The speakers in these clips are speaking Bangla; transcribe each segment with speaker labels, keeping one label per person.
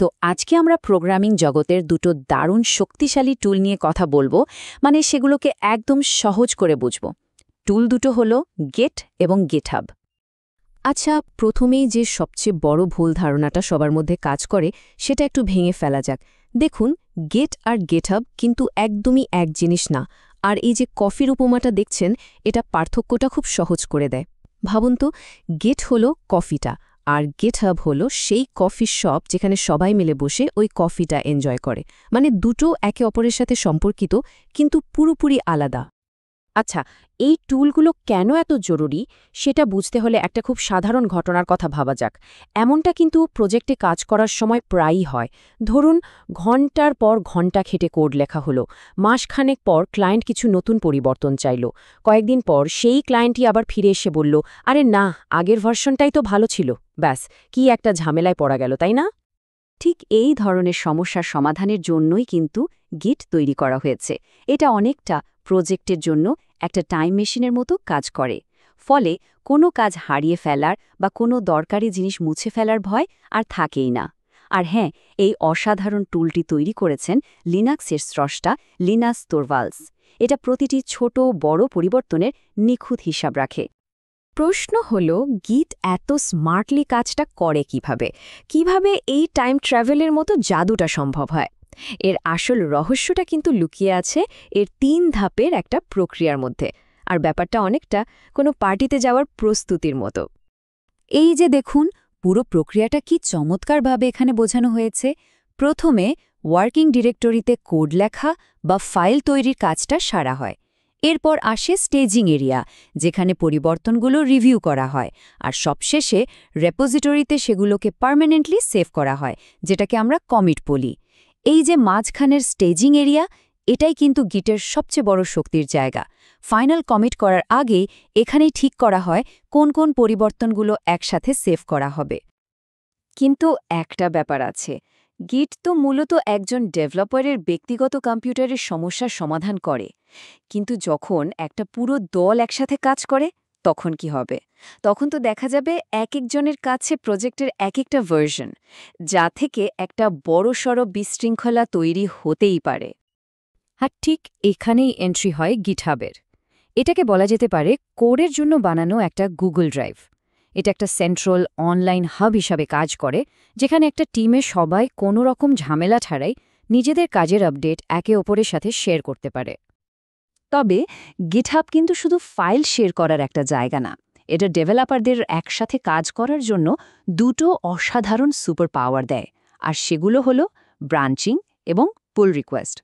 Speaker 1: তো আজকে আমরা প্রোগ্রামিং জগতের দুটো দারুণ শক্তিশালী টুল নিয়ে কথা বলবো, মানে সেগুলোকে একদম সহজ করে বুঝব। টুল দুটো হলো গেট এবং গিটহাব। আচ্ছা, প্রথমেই যে সবচেয়ে বড় ভুল ধারণাটা সবার মধ্যে কাজ করে সেটা একটু ভেঙে ফেলা যাক। দেখুন, গেট আর গিটহাব কিন্তু একদমই এক জিনিস না। আর এই যে কফির উপমাটা দেখছেন, এটা পার্থক্যটা খুব সহজ করে দেয়। ভাবুন তো, গেট হলো কফিটা, আর গিটহাব হলো সেই কফি শপ যেখানে সবাই মিলে বসে ওই কফিটা এনজয় করে। মানে দুটো একে অপরের সাথে সম্পর্কিত, কিন্তু পুরোপুরি আলাদা। আচ্ছা, এই টুলগুলো কেন এত জরুরি সেটা বুঝতে হলে একটা খুব সাধারণ ঘটনার কথা ভাবা যাক। এমনটা কিন্তু প্রজেক্টে কাজ করার সময় প্রায়ই হয়। ধরুন, ঘন্টার পর ঘন্টা খেটে কোড লেখা হলো, মাসখানেক পর ক্লায়েন্ট কিছু নতুন পরিবর্তন চাইল, কয়েকদিন পর সেই ক্লায়েন্টই আবার ফিরে এসে বলল, আরে না, আগের ভার্সনটাই তো ভালো ছিল। ব্যাস, কি একটা ঝামেলায় পড়া গেল, তাই না? ঠিক এই ধরনের সমস্যার সমাধানের জন্যই কিন্তু গিট তৈরি করা হয়েছে। এটা অনেকটা প্রজেক্টের জন্য একটা টাইম মেশিনের মতো কাজ করে। ফলে কোনো কাজ হারিয়ে ফেলার বা কোনো দরকারি জিনিস মুছে ফেলার ভয় আর থাকেই না। আর হ্যাঁ, এই অসাধারণ টুলটি তৈরি করেছেন লিনাক্সের স্রষ্টা লিনাস তোরভালস। এটা প্রতিটি ছোট বড় পরিবর্তনের নিখুঁত হিসাব রাখে। প্রশ্ন হল, গিট এত স্মার্টলি কাজটা করে কিভাবে এই টাইম ট্র্যাভেলের মতো জাদুটা সম্ভব হয়? এর আসল রহস্যটা কিন্তু লুকিয়ে আছে এর ৩ ধাপের একটা প্রক্রিয়ার মধ্যে। আর ব্যাপারটা অনেকটা কোনো পার্টিতে যাওয়ার প্রস্তুতির মতো। এই যে দেখুন, পুরো প্রক্রিয়াটা কি চমৎকারভাবে এখানে বোঝানো হয়েছে। প্রথমে ওয়ার্কিং ডিরেক্টরিতে কোড লেখা বা ফাইল তৈরির কাজটা সারা হয়। এরপর আসে স্টেজিং এরিয়া, যেখানে পরিবর্তনগুলো রিভিউ করা হয়। আর সবশেষে রেপোজিটরিতে সেগুলোকে পার্মানেন্টলি সেভ করা হয়, যেটাকে আমরা কমিট বলি। এই যে মাঝখানের স্টেজিং এরিয়া, এটাই কিন্তু গিটের সবচেয়ে বড় শক্তির জায়গা। ফাইনাল কমিট করার আগেই এখানেই ঠিক করা হয় কোন কোন পরিবর্তনগুলো একসাথে সেভ করা হবে। কিন্তু একটা ব্যাপার আছে, গিট তো মূলত একজন ডেভেলপারের ব্যক্তিগত কম্পিউটারের সমস্যার সমাধান করে। কিন্তু যখন একটা পুরো দল একসাথে কাজ করে, তখন কি হবে? তখন তো দেখা যাবে এক একজনের কাছে প্রজেক্টের এক একটা ভার্সন, যা থেকে একটা বড়সড় বিশৃঙ্খলা তৈরি হতেই পারে। আর ঠিক এখানেই এন্ট্রি হয় গিটহাবের। এটাকে বলা যেতে পারে কোডের জন্য বানানো একটা গুগল ড্রাইভ। এটা একটা সেন্ট্রাল অনলাইন হাব হিসাবে কাজ করে, যেখানে একটা টিমে সবাই কোনো রকম ঝামেলা ছাড়াই নিজেদের কাজের আপডেট একে অপরের সাথে শেয়ার করতে পারে। তবে গিটহাব কিন্তু শুধু ফাইল শেয়ার করার একটা জায়গা না। এটা ডেভেলপারদের একসাথে কাজ করার জন্য দুটো অসাধারণ সুপার পাওয়ার দেয়। আর সেগুলো হলো ব্রাঞ্চিং এবং পুল রিকোয়েস্ট।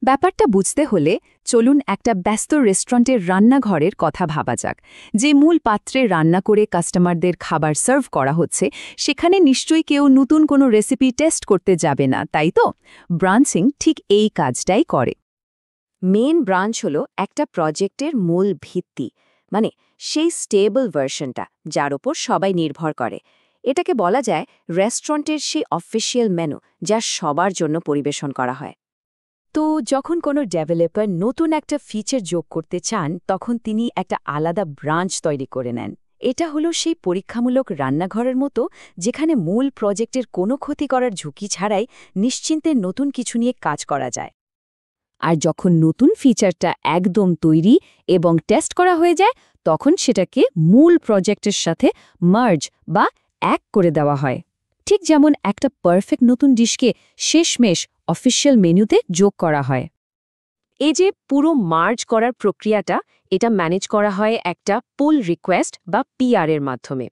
Speaker 1: ব্যাপারটা বুঝতে হলে চলুন একটা ব্যস্ত রেস্টুরেন্টের রান্নাঘরের কথা ভাবা যাক। যে মূল পাত্রে রান্না করে কাস্টমারদের খাবার সার্ভ করা হচ্ছে, সেখানে নিশ্চয়ই কেউ নতুন কোনো রেসিপি টেস্ট করতে যাবে না, তাই তো? ব্রাঞ্চিং ঠিক এই কাজটাই করে। মেন ব্রাঞ্চ হলো একটা প্রজেক্টের মূল ভিত্তি, মানে সেই স্টেবল ভার্সনটা যার ওপর সবাই নির্ভর করে। এটাকে বলা যায় রেস্টুরেন্টের সেই অফিসিয়াল মেনু, যা সবার জন্য পরিবেশন করা হয়। তো যখন কোনো ডেভেলপার নতুন একটা ফিচার যোগ করতে চান, তখন তিনি একটা আলাদা ব্রাঞ্চ তৈরি করে নেন। এটা হলো সেই পরীক্ষামূলক রান্নাঘরের মতো, যেখানে মূল প্রজেক্টের কোনো ক্ষতি করার ঝুঁকি ছাড়াই নিশ্চিন্তে নতুন কিছু নিয়ে কাজ করা যায়। আর যখন নতুন ফিচারটা একদম তৈরি এবং টেস্ট করা হয়ে যায়, তখন সেটাকে মূল প্রজেক্টের সাথে মার্জ বা এক করে দেওয়া হয়। ঠিক যেমন একটা পারফেক্ট নতুন ডিশকে শেষমেশ অফিসিয়াল মেনুতে যোগ করা হয়। এই যে পুরো মার্জ করার প্রক্রিয়াটা, এটা ম্যানেজ করা হয় একটা পুল রিকোয়েস্ট বা পিআর এর মাধ্যমে।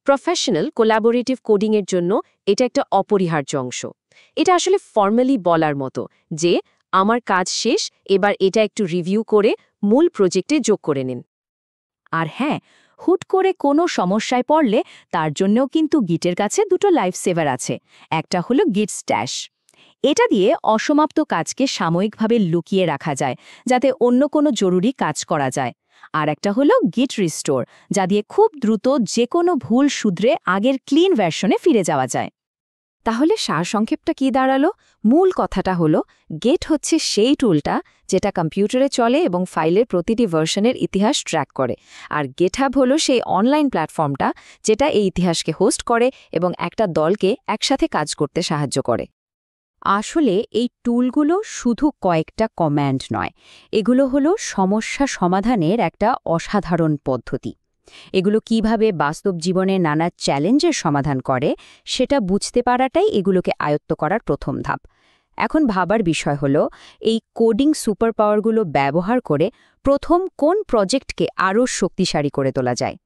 Speaker 1: প্রফেশনাল কোলাবোরেটিভ কোডিংয়ের জন্য এটা একটা অপরিহার্য অংশ। এটা আসলে ফর্মালি বলার মতো যে আমার কাজ শেষ, এবার এটা একটু রিভিউ করে মূল প্রজেক্টে যোগ করে নিন। আর হ্যাঁ, হুট করে কোনো সমস্যায় পড়লে তার জন্যও কিন্তু গিটের কাছে দুটো লাইফ সেভার আছে। একটা হলো গিট স্ট্যাশ। এটা দিয়ে অসমাপ্ত কাজকে সাময়িকভাবে লুকিয়ে রাখা যায়, যাতে অন্য কোনো জরুরি কাজ করা যায়। আর একটা হলো গিট রিস্টোর, যা দিয়ে খুব দ্রুত যে কোনো ভুল শুধরে আগের ক্লিন ভার্সনে ফিরে যাওয়া যায়। তাহলে সারসংক্ষেপটা কি দাঁড়ালো? মূল কথাটা হলো, গেট হচ্ছে সেই টুলটা যেটা কম্পিউটারে চলে এবং ফাইলের প্রতিটি ভার্সনের ইতিহাস ট্র্যাক করে। আর গিটহাব হলো সেই অনলাইন প্ল্যাটফর্মটা যেটা এই ইতিহাসকে হোস্ট করে এবং একটা দলকে একসাথে কাজ করতে সাহায্য করে।
Speaker 2: আসলে এই টুলগুলো শুধু কয়েকটা কমান্ড নয়, এগুলো হলো সমস্যা সমাধানের একটা অসাধারণ পদ্ধতি। এগুলো কিভাবে বাস্তব জীবনে নানা চ্যালেঞ্জের সমাধান করে সেটা বুঝতে পারাটাই এগুলোকে আয়ত্ত করার প্রথম ধাপ। এখন ভাবার বিষয় হলো এই কোডিং সুপার পাওয়ারগুলো ব্যবহার করে প্রথম কোন প্রজেক্টকে আরও শক্তিশালী করে তোলা যায়।